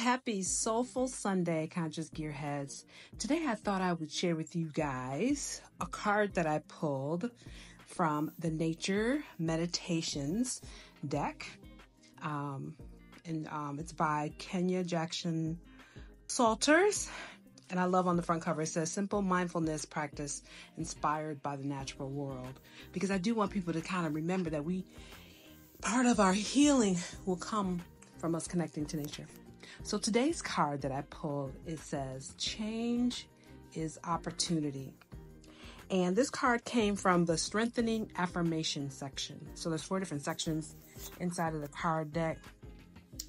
Happy Soulful Sunday, Conscious Gearheads. Today I thought I would share with you guys a card that I pulled from the Nature Meditations deck. It's by Kenya Jackson Salters. And I love on the front cover, it says, simple mindfulness practice inspired by the natural world. Because I do want people to kind of remember that part of our healing will come from us connecting to nature. So today's card that I pulled, it says, change is opportunity. And this card came from the strengthening affirmation section. So there's 4 different sections inside of the card deck.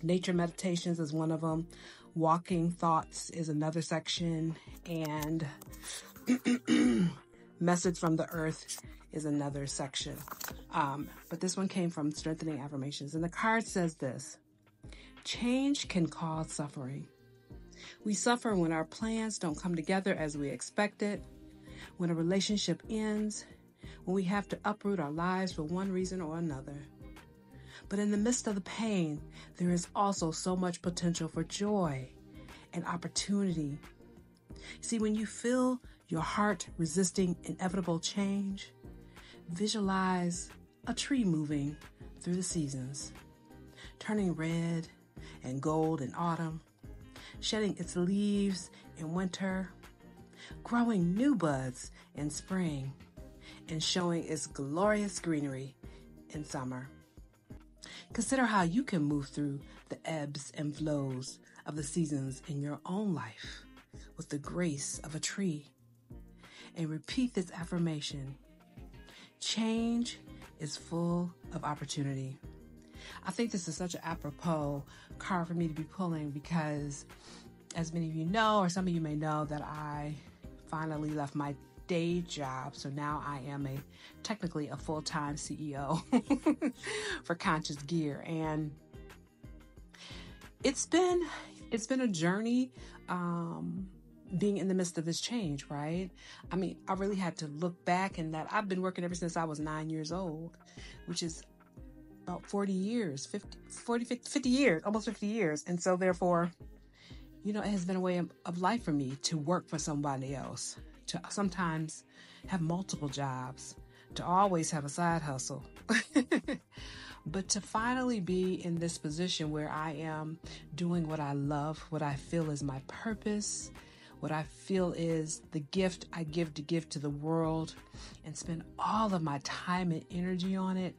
Nature meditations is one of them. Walking thoughts is another section. And message from the earth is another section. But this one came from strengthening affirmations. And the card says this: change can cause suffering. We suffer when our plans don't come together as we expected, when a relationship ends, when we have to uproot our lives for one reason or another. But in the midst of the pain, there is also so much potential for joy and opportunity. See, when you feel your heart resisting inevitable change, visualize a tree moving through the seasons, turning red and gold in autumn, shedding its leaves in winter, growing new buds in spring, and showing its glorious greenery in summer. Consider how you can move through the ebbs and flows of the seasons in your own life with the grace of a tree. And repeat this affirmation: change is full of opportunity. I think this is such an apropos card for me to be pulling because, as many of you know, or some of you may know, that I finally left my day job. So now I am technically a full-time CEO for Conscious Gear. And it's been a journey, being in the midst of this change, right? I mean, I really had to look back, and that I've been working ever since I was 9 years old, which is about 50 years, almost 50 years. And so therefore, it has been a way of life for me to work for somebody else, to sometimes have multiple jobs, to always have a side hustle. But to finally be in this position where I am doing what I love, what I feel is my purpose, what I feel is the gift I give to the world, and spend all of my time and energy on it,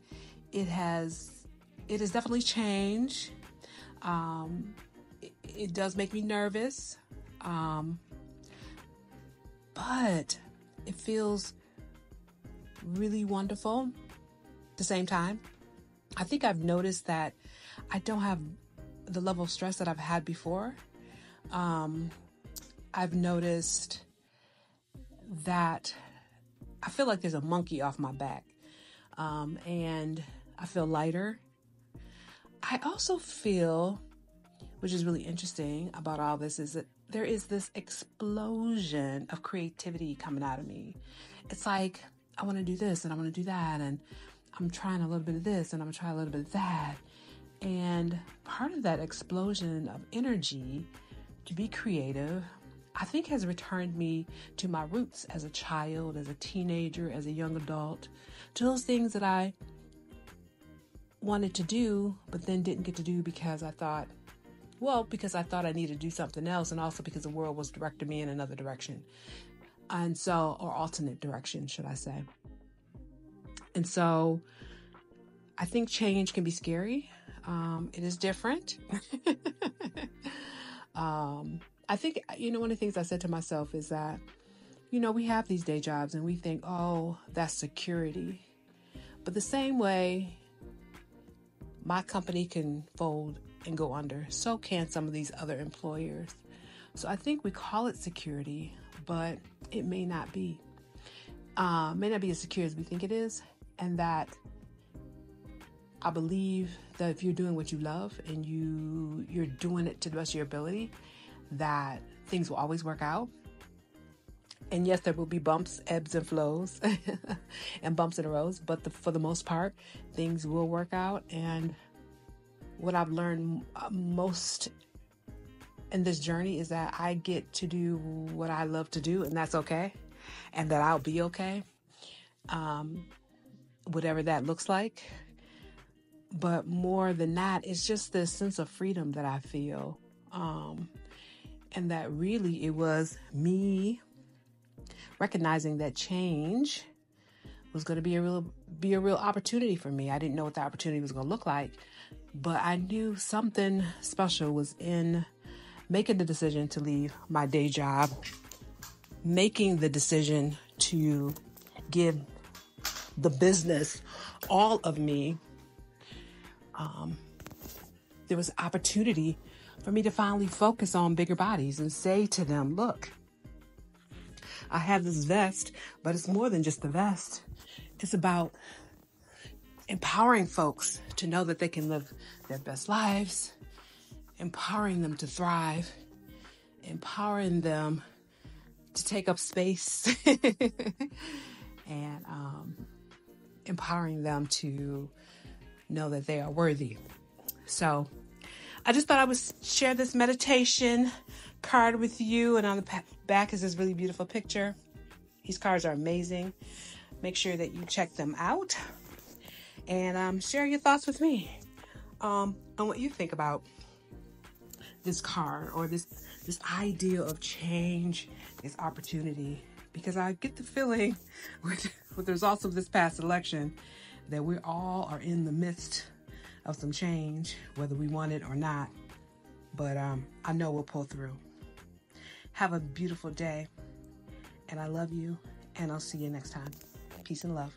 it has definitely changed. It does make me nervous, but it feels really wonderful at the same time. I think I've noticed that I don't have the level of stress that I've had before. I've noticed that I feel like there's a monkey off my back, and I feel lighter. I also feel, which is really interesting about all this, is that there is this explosion of creativity coming out of me. It's like, I want to do this and I want to do that, and I'm trying a little bit of this and I'm going to try a little bit of that. And part of that explosion of energy to be creative, I think, has returned me to my roots as a child, as a teenager, as a young adult, to those things that I wanted to do, but then didn't get to do because I thought I needed to do something else, and also because the world was directing me in another direction. And so, or alternate direction, should I say. And so I think change can be scary. It is different. I think, one of the things I said to myself is that, we have these day jobs and we think, oh, that's security. But the same way my company can fold and go under, so can some of these other employers. So I think we call it security, but it may not be. May not be as secure as we think it is. And that I believe that if you're doing what you love and you're doing it to the best of your ability, that things will always work out. And yes, there will be bumps, ebbs and flows, and bumps in the roads, but for the most part, things will work out. And what I've learned most in this journey is that I get to do what I love to do, and that's okay, and that I'll be okay, whatever that looks like. But more than that, it's just this sense of freedom that I feel, and that really it was me recognizing that change was going to be a real opportunity for me. I didn't know what the opportunity was going to look like, but I knew something special was in making the decision to leave my day job, making the decision to give the business all of me. There was opportunity for me to finally focus on bigger bodies and say to them, look, I have this vest, but it's more than just the vest. It's about empowering folks to know that they can live their best lives, empowering them to thrive, empowering them to take up space, and empowering them to know that they are worthy. So I just thought I would share this meditation card with you. And on the back is this really beautiful picture. These cards are amazing. Make sure that you check them out and share your thoughts with me on what you think about this card or this idea of change, this opportunity. Because I get the feeling with the results of this past election that we all are in the midst of some change, whether we want it or not. But I know we'll pull through. Have a beautiful day. And I love you. And I'll see you next time. Peace and love.